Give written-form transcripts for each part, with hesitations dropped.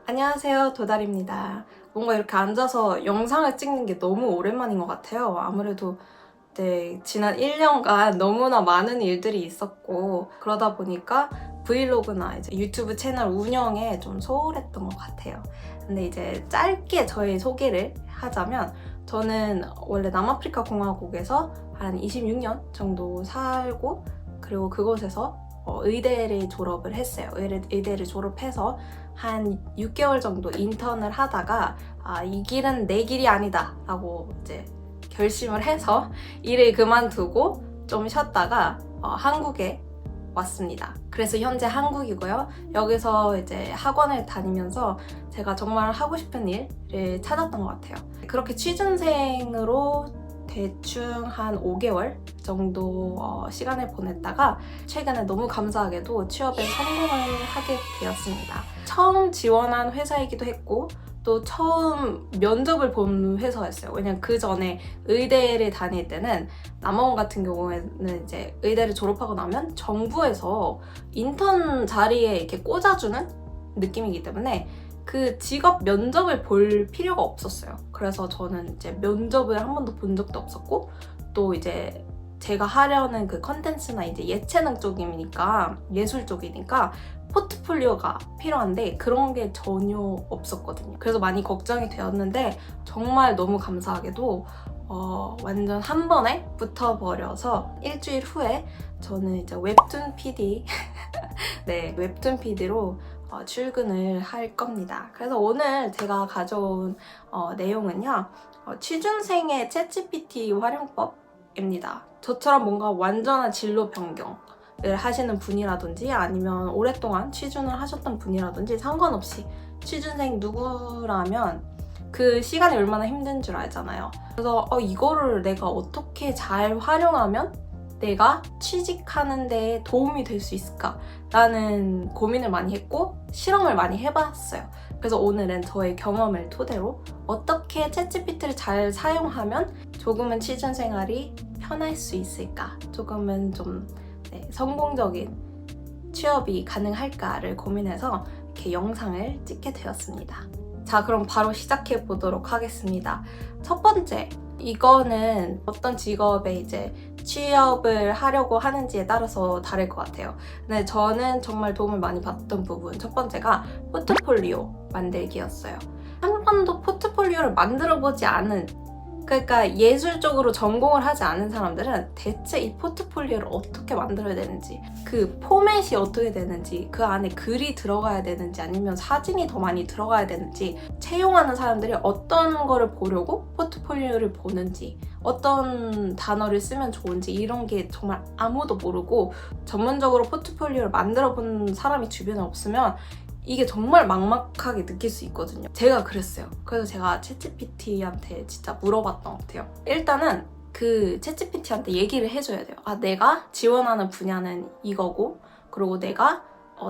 안녕하세요, 도달입니다. 뭔가 이렇게 앉아서 영상을 찍는 게 너무 오랜만인 것 같아요. 아무래도 지난 1년간 너무나 많은 일들이 있었고 그러다 보니까 브이로그나 이제 유튜브 채널 운영에 좀 소홀했던 것 같아요. 근데 이제 짧게 저의 소개를 하자면 저는 원래 남아프리카 공화국에서 한 26년 정도 살고 그리고 그곳에서 의대를 졸업을 했어요. 의대를 졸업해서 한 6개월 정도 인턴을 하다가 이 길은 내 길이 아니다 라고 이제 결심을 해서 일을 그만두고 좀 쉬었다가 한국에 왔습니다. 그래서 현재 한국이고요. 여기서 이제 학원을 다니면서 제가 정말 하고 싶은 일을 찾았던 것 같아요. 그렇게 취준생으로 대충 한 5개월 정도 시간을 보냈다가 최근에 너무 감사하게도 취업에 성공을 하게 되었습니다. 처음 지원한 회사이기도 했고 또 처음 면접을 본 회사였어요. 왜냐면 그 전에 의대를 다닐 때는 남아원 같은 경우에는 이제 의대를 졸업하고 나면 정부에서 인턴 자리에 이렇게 꽂아주는 느낌이기 때문에 그 직업 면접을 볼 필요가 없었어요. 그래서 저는 이제 면접을 한 번도 본 적도 없었고 또 이제 제가 하려는 그 컨텐츠나 이제 예체능 쪽이니까 예술 쪽이니까 포트폴리오가 필요한데 그런 게 전혀 없었거든요. 그래서 많이 걱정이 되었는데 정말 너무 감사하게도 완전 한 번에 붙어버려서 일주일 후에 저는 이제 웹툰 PD 네, 웹툰 PD로 출근을 할 겁니다. 그래서 오늘 제가 가져온 내용은요. 취준생의 챗GPT 활용법입니다. 저처럼 뭔가 완전한 진로 변경을 하시는 분이라든지 아니면 오랫동안 취준을 하셨던 분이라든지 상관없이 취준생 누구라면 그 시간이 얼마나 힘든 줄 알잖아요. 그래서 이거를 내가 어떻게 잘 활용하면 내가 취직하는 데 도움이 될 수 있을까? 라는 고민을 많이 했고 실험을 많이 해봤어요. 그래서 오늘은 저의 경험을 토대로 어떻게 챗GPT를 잘 사용하면 조금은 취준 생활이 편할 수 있을까? 조금은 좀 성공적인 취업이 가능할까를 고민해서 이렇게 영상을 찍게 되었습니다. 자, 그럼 바로 시작해 보도록 하겠습니다. 첫 번째, 이거는 어떤 직업에 이제 취업을 하려고 하는지에 따라서 다를 것 같아요. 근데 저는 정말 도움을 많이 받던 부분 첫 번째가 포트폴리오 만들기였어요. 한 번도 포트폴리오를 만들어보지 않은 그러니까 예술적으로 전공을 하지 않은 사람들은 대체 이 포트폴리오를 어떻게 만들어야 되는지 그 포맷이 어떻게 되는지 그 안에 글이 들어가야 되는지 아니면 사진이 더 많이 들어가야 되는지 채용하는 사람들이 어떤 거를 보려고 포트폴리오를 보는지 어떤 단어를 쓰면 좋은지 이런 게 정말 아무도 모르고 전문적으로 포트폴리오를 만들어 본 사람이 주변에 없으면 이게 정말 막막하게 느낄 수 있거든요. 제가 그랬어요. 그래서 제가 챗GPT한테 진짜 물어봤던 것 같아요. 일단은 그 챗GPT한테 얘기를 해줘야 돼요. 내가 지원하는 분야는 이거고 그리고 내가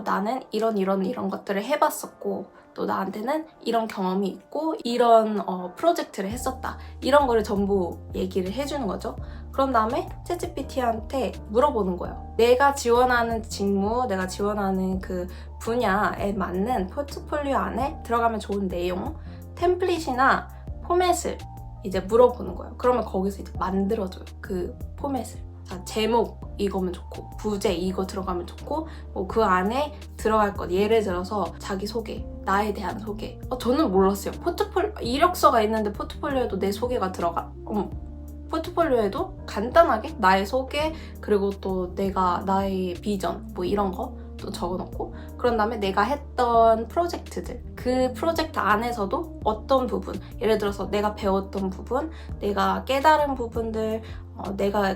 나는 이런 것들을 해봤었고 또 나한테는 이런 경험이 있고 이런 프로젝트를 했었다. 이런 거를 전부 얘기를 해주는 거죠. 그런 다음에 챗GPT한테 물어보는 거예요. 내가 지원하는 직무, 내가 지원하는 그 분야에 맞는 포트폴리오 안에 들어가면 좋은 내용, 템플릿이나 포맷을 이제 물어보는 거예요. 그러면 거기서 이제 만들어줘요. 그 포맷을. 자, 제목 이거면 좋고 부제 이거 들어가면 좋고 뭐 그 안에 들어갈 것 예를 들어서 자기소개, 나에 대한 소개. 저는 몰랐어요. 이력서가 있는데 포트폴리오에도 내 소개가 들어가? 포트폴리오에도 간단하게 나의 소개 그리고 또 나의 비전 뭐 이런 거 또 적어놓고 그런 다음에 내가 했던 프로젝트들 그 프로젝트 안에서도 어떤 부분 예를 들어서 내가 배웠던 부분 내가 깨달은 부분들 내가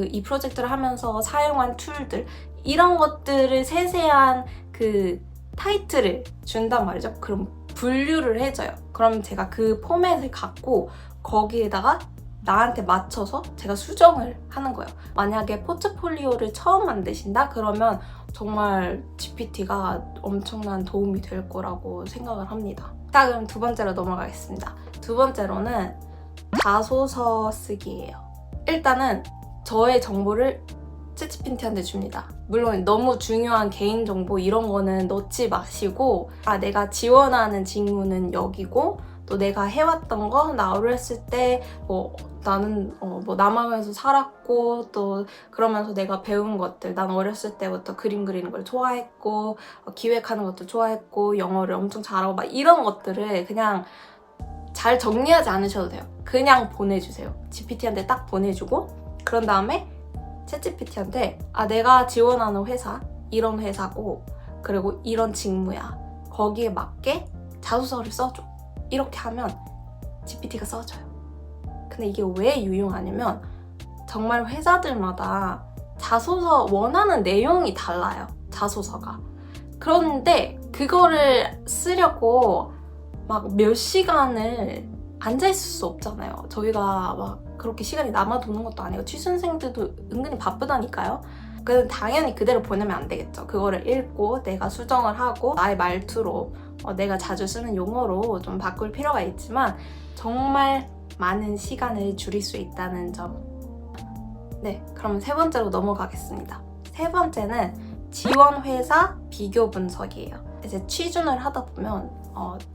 이 프로젝트를 하면서 사용한 툴들 이런 것들을 세세한 그 타이틀을 준단 말이죠. 그럼 분류를 해줘요. 그럼 제가 그 포맷을 갖고 거기에다가 나한테 맞춰서 제가 수정을 하는 거예요. 만약에 포트폴리오를 처음 만드신다? 그러면 정말 GPT가 엄청난 도움이 될 거라고 생각을 합니다. 자, 그럼 두 번째로 넘어가겠습니다. 두 번째로는 자소서 쓰기예요. 일단은 저의 정보를 챗GPT한테 줍니다. 물론 너무 중요한 개인정보 이런 거는 넣지 마시고 내가 지원하는 직무는 여기고 또 내가 해왔던 거, 나 어렸을 때 나는 남아공에서 살았고 또 그러면서 내가 배운 것들, 난 어렸을 때부터 그림 그리는 걸 좋아했고 기획하는 것도 좋아했고 영어를 엄청 잘하고 막 이런 것들을 그냥 잘 정리하지 않으셔도 돼요. 그냥 보내주세요. GPT한테 딱 보내주고 그런 다음에 챗GPT한테 내가 지원하는 회사 이런 회사고 그리고 이런 직무야. 거기에 맞게 자소서를 써줘. 이렇게 하면 GPT가 써줘요. 근데 이게 왜 유용하냐면 정말 회사들마다 자소서 원하는 내용이 달라요. 자소서가. 그런데 그거를 쓰려고 막 몇 시간을 앉아있을 수 없잖아요. 저희가 막 그렇게 시간이 남아도는 것도 아니고 취준생들도 은근히 바쁘다니까요. 그래서 당연히 그대로 보내면 안 되겠죠. 그거를 읽고 내가 수정을 하고 나의 말투로 내가 자주 쓰는 용어로 좀 바꿀 필요가 있지만 정말 많은 시간을 줄일 수 있다는 점. 네, 그럼 세 번째로 넘어가겠습니다. 세 번째는 지원 회사 비교 분석이에요. 이제 취준을 하다 보면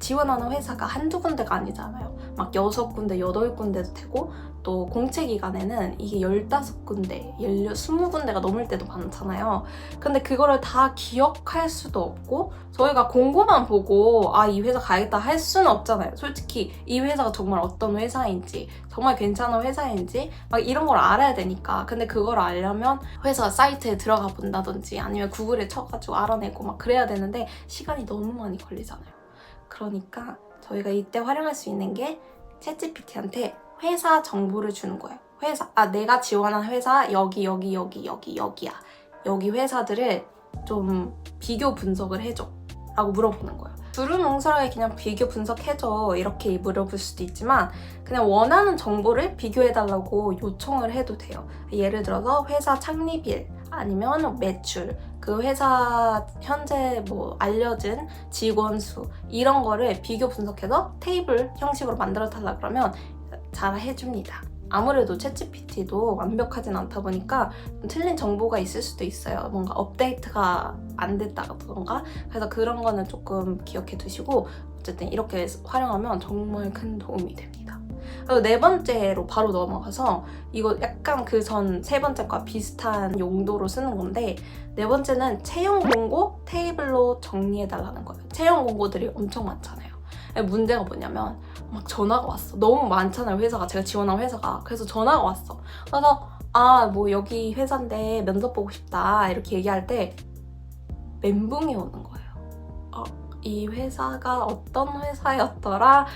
지원하는 회사가 한두 군데가 아니잖아요. 막 6군데, 8군데도 되고 또 공채 기간에는 이게 15군데, 20군데가 넘을 때도 많잖아요. 근데 그거를 다 기억할 수도 없고 저희가 공고만 보고 이 회사 가야겠다 할 수는 없잖아요. 솔직히 이 회사가 정말 어떤 회사인지 정말 괜찮은 회사인지 막 이런 걸 알아야 되니까. 근데 그걸 알려면 회사 사이트에 들어가 본다든지 아니면 구글에 쳐가지고 알아내고 막 그래야 되는데 시간이 너무 많이 걸리잖아요. 그러니까 저희가 이때 활용할 수 있는 게 챗GPT한테 회사 정보를 주는 거예요. 회사, 내가 지원한 회사 여기야. 여기 회사들을 좀 비교 분석을 해줘 라고 물어보는 거예요. 두루뭉술하게 그냥 비교 분석해줘 이렇게 물어볼 수도 있지만 그냥 원하는 정보를 비교해달라고 요청을 해도 돼요. 예를 들어서 회사 창립일 아니면 매출, 그 회사 현재 알려진 직원 수 이런 거를 비교 분석해서 테이블 형식으로 만들어 달라 그러면 잘 해줍니다. 아무래도 챗GPT도 완벽하진 않다 보니까 틀린 정보가 있을 수도 있어요. 뭔가 업데이트가 안 됐다던가. 그래서 그런 거는 조금 기억해 두시고 어쨌든 이렇게 활용하면 정말 큰 도움이 됩니다. 그리고 네 번째로 바로 넘어가서 이거 약간 그 전 세 번째과 비슷한 용도로 쓰는 건데 네 번째는 채용 공고 테이블로 정리해달라는 거예요. 채용 공고들이 엄청 많잖아요. 문제가 뭐냐면 막 전화가 왔어. 너무 많잖아요, 회사가. 제가 지원한 회사가. 그래서 전화가 왔어. 그래서 여기 회사인데 면접 보고 싶다 이렇게 얘기할 때 멘붕이 오는 거예요. 이 회사가 어떤 회사였더라?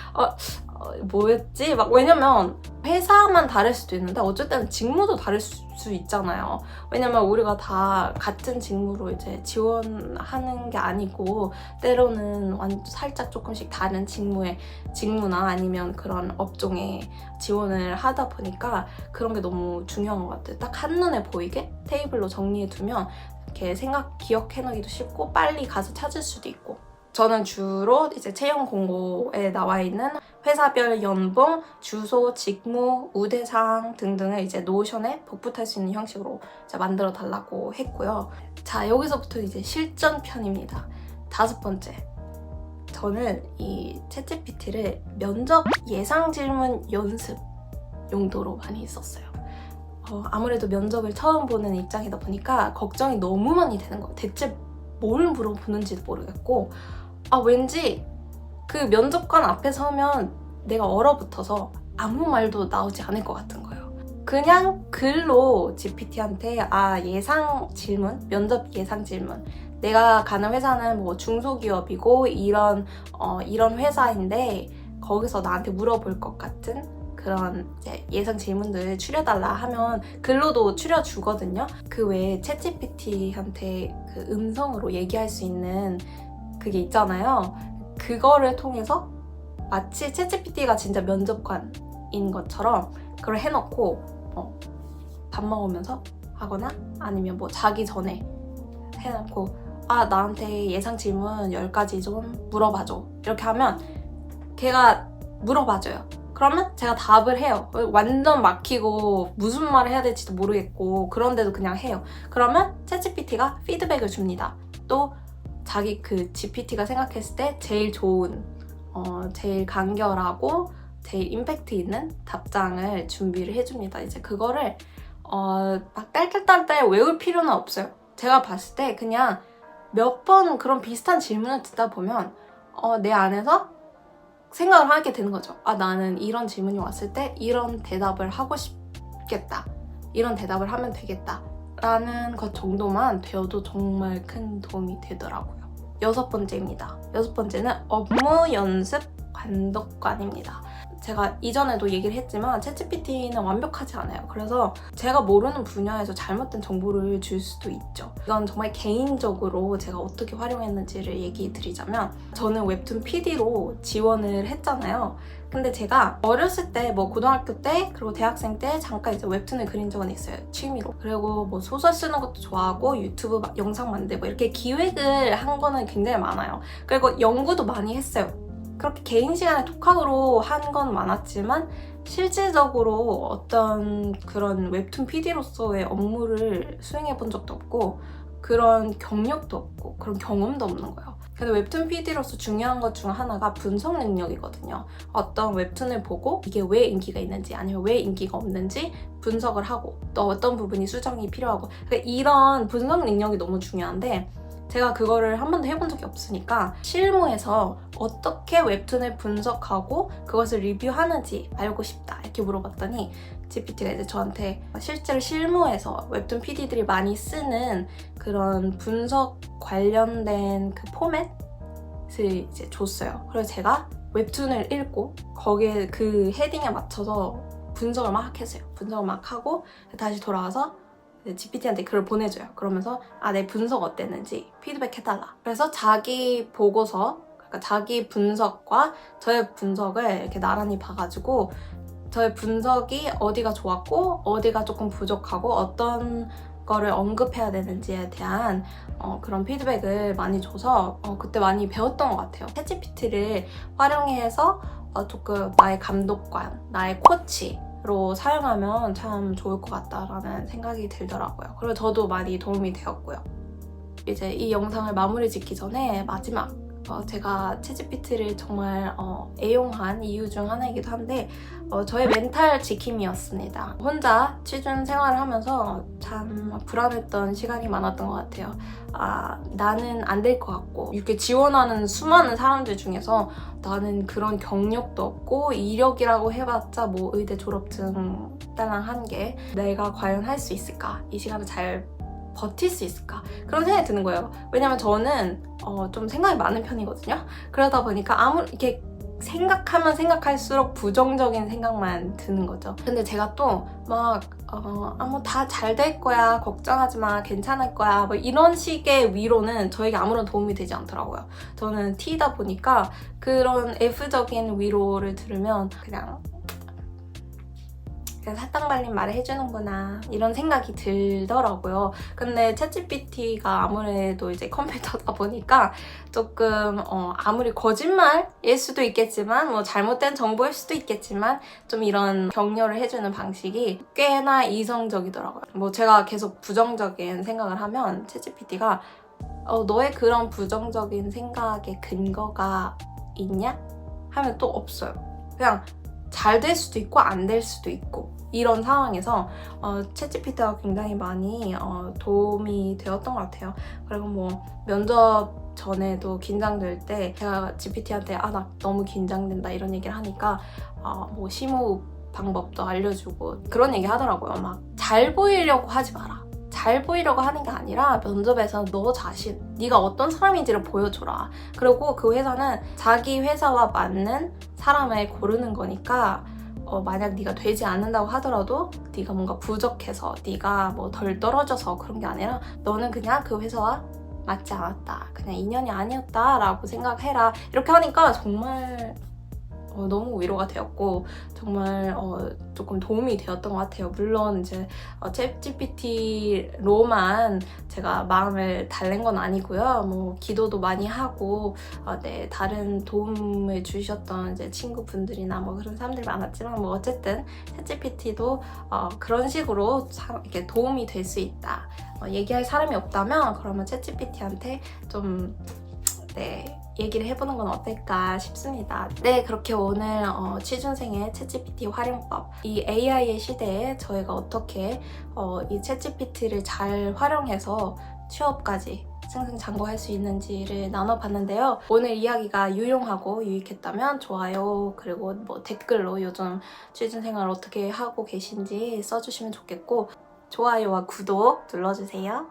뭐였지? 왜냐면 회사만 다를 수도 있는데 어쨌든 직무도 다를 수 있잖아요. 왜냐면 우리가 다 같은 직무로 이제 지원하는 게 아니고 때로는 살짝 조금씩 다른 직무나 아니면 그런 업종에 지원을 하다 보니까 그런 게 너무 중요한 것 같아요. 딱 한눈에 보이게 테이블로 정리해두면 이렇게 기억해놓기도 쉽고 빨리 가서 찾을 수도 있고. 저는 주로 이제 채용 공고에 나와 있는 회사별 연봉, 주소, 직무, 우대사항 등등을 이제 노션에 복붙할 수 있는 형식으로 이제 만들어 달라고 했고요. 자, 여기서부터 이제 실전편입니다. 5번째. 저는 이 챗GPT를 면접 예상 질문 연습 용도로 많이 썼어요. 아무래도 면접을 처음 보는 입장이다 보니까 걱정이 너무 많이 되는 거예요. 대체 뭘 물어보는지도 모르겠고 왠지 그 면접관 앞에 서면 내가 얼어붙어서 아무 말도 나오지 않을 것 같은 거예요. 그냥 글로 GPT한테 예상 질문, 면접 예상 질문 내가 가는 회사는 중소기업이고 이런 회사인데 거기서 나한테 물어볼 것 같은 그런 이제 예상 질문들 추려달라 하면 글로도 추려주거든요. 그 외에 챗GPT한테 그 음성으로 얘기할 수 있는 그게 있잖아요. 그거를 통해서 마치 챗GPT가 진짜 면접관인 것처럼 그걸 해놓고 밥 먹으면서 하거나 아니면 자기 전에 해놓고 나한테 예상 질문 10가지 좀 물어봐줘 이렇게 하면 걔가 물어봐줘요. 그러면 제가 답을 해요. 완전 막히고 무슨 말을 해야 될지도 모르겠고 그런데도 그냥 해요. 그러면 챗GPT가 피드백을 줍니다. 또 자기 그 GPT가 생각했을 때 제일 좋은, 제일 간결하고 제일 임팩트 있는 답장을 준비를 해줍니다. 이제 그거를 막 딸딸딸딸 외울 필요는 없어요. 제가 봤을 때 그냥 몇 번 그런 비슷한 질문을 듣다 보면 내 안에서 생각을 하게 되는 거죠. 아, 나는 이런 질문이 왔을 때 이런 대답을 하고 싶겠다. 이런 대답을 하면 되겠다. 라는 것 정도만 되어도 정말 큰 도움이 되더라고요. 6번째입니다. 6번째는 업무 연습 감독관입니다. 제가 이전에도 얘기를 했지만 챗GPT는 완벽하지 않아요. 그래서 제가 모르는 분야에서 잘못된 정보를 줄 수도 있죠. 이건 정말 개인적으로 제가 어떻게 활용했는지를 얘기 드리자면, 저는 웹툰 PD로 지원을 했잖아요. 근데 제가 어렸을 때 뭐 고등학교 때 그리고 대학생 때 잠깐 이제 웹툰을 그린 적은 있어요. 취미로. 그리고 뭐 소설 쓰는 것도 좋아하고 유튜브 영상 만들고 이렇게 기획을 한 거는 굉장히 많아요. 그리고 연구도 많이 했어요. 그렇게 개인 시간에 독학으로 한 건 많았지만 실질적으로 어떤 그런 웹툰 PD로서의 업무를 수행해 본 적도 없고 그런 경력도 없고 그런 경험도 없는 거예요. 근데 웹툰 PD로서 중요한 것 중 하나가 분석 능력이거든요. 어떤 웹툰을 보고 이게 왜 인기가 있는지 아니면 왜 인기가 없는지 분석을 하고 또 어떤 부분이 수정이 필요하고, 그러니까 이런 분석 능력이 너무 중요한데 제가 그거를 한 번도 해본 적이 없으니까 실무에서 어떻게 웹툰을 분석하고 그것을 리뷰하는지 알고 싶다 이렇게 물어봤더니 GPT가 이제 저한테 실제로 실무에서 웹툰 PD들이 많이 쓰는 그런 분석 관련된 그 포맷을 이제 줬어요. 그래서 제가 웹툰을 읽고 거기에 그 헤딩에 맞춰서 분석을 막 했어요. 분석을 막 하고 다시 돌아와서 GPT한테 글을 보내줘요. 그러면서 내 분석 어땠는지 피드백 해달라. 그래서 자기 보고서, 그러니까 자기 분석과 저의 분석을 이렇게 나란히 봐가지고 저의 분석이 어디가 좋았고 어디가 조금 부족하고 어떤 거를 언급해야 되는지에 대한 그런 피드백을 많이 줘서 그때 많이 배웠던 것 같아요. 챗GPT를 활용해서 조금 나의 감독관, 나의 코치로 사용하면 참 좋을 것 같다라는 생각이 들더라고요. 그리고 저도 많이 도움이 되었고요. 이제 이 영상을 마무리 짓기 전에 마지막 제가 챗GPT를 정말 애용한 이유 중 하나이기도 한데 저의 멘탈 지킴이였습니다. 혼자 취준 생활을 하면서 참 불안했던 시간이 많았던 것 같아요. 나는 안 될 것 같고 이렇게 지원하는 수많은 사람들 중에서 나는 그런 경력도 없고 이력이라고 해봤자 뭐 의대 졸업증 딸랑 한 개, 내가 과연 할 수 있을까? 이 시간을 잘 버틸 수 있을까? 그런 생각이 드는 거예요. 왜냐면 저는 좀 생각이 많은 편이거든요. 그러다 보니까 이렇게 생각하면 생각할수록 부정적인 생각만 드는 거죠. 근데 제가 또 막 뭐 다 잘 될 거야, 걱정하지 마, 괜찮을 거야, 뭐 이런 식의 위로는 저에게 아무런 도움이 되지 않더라고요. 저는 T이다 보니까 그런 F적인 위로를 들으면 그냥 사탕 발린 말을 해주는구나 이런 생각이 들더라고요. 근데 챗GPT가 아무래도 이제 컴퓨터다 보니까 조금 아무리 거짓말일 수도 있겠지만 뭐 잘못된 정보일 수도 있겠지만 좀 이런 격려를 해주는 방식이 꽤나 이성적이더라고요. 뭐 제가 계속 부정적인 생각을 하면 챗GPT가 너의 그런 부정적인 생각에 근거가 있냐? 하면 또 없어요. 그냥 잘 될 수도 있고 안 될 수도 있고 이런 상황에서 챗GPT가 굉장히 많이 도움이 되었던 것 같아요. 그리고 뭐 면접 전에도 긴장될 때 제가 GPT한테 나 너무 긴장된다 이런 얘기를 하니까 뭐 심호흡 방법도 알려주고 그런 얘기 하더라고요. 막 잘 보이려고 하지 마라. 잘 보이려고 하는 게 아니라 면접에서 너 자신, 네가 어떤 사람인지를 보여줘라. 그리고 그 회사는 자기 회사와 맞는 사람을 고르는 거니까 만약 네가 되지 않는다고 하더라도 네가 뭔가 부족해서 네가 뭐 덜 떨어져서 그런 게 아니라 너는 그냥 그 회사와 맞지 않았다. 그냥 인연이 아니었다 라고 생각해라. 이렇게 하니까 정말 너무 위로가 되었고 정말 조금 도움이 되었던 것 같아요. 물론 이제 챗GPT로만 제가 마음을 달랜 건 아니고요. 뭐 기도도 많이 하고 네, 다른 도움을 주셨던 이제 친구분들이나 뭐 그런 사람들이 많았지만 뭐 어쨌든 챗GPT도 그런 식으로 이렇게 도움이 될 수 있다. 얘기할 사람이 없다면 그러면 챗GPT한테 좀 네, 얘기를 해보는 건 어떨까 싶습니다. 네, 그렇게 오늘 취준생의 챗GPT 활용법, 이 AI의 시대에 저희가 어떻게 이 챗GPT를 잘 활용해서 취업까지 승승장구할 수 있는지를 나눠봤는데요. 오늘 이야기가 유용하고 유익했다면 좋아요, 그리고 뭐 댓글로 요즘 취준생활 어떻게 하고 계신지 써주시면 좋겠고 좋아요와 구독 눌러주세요.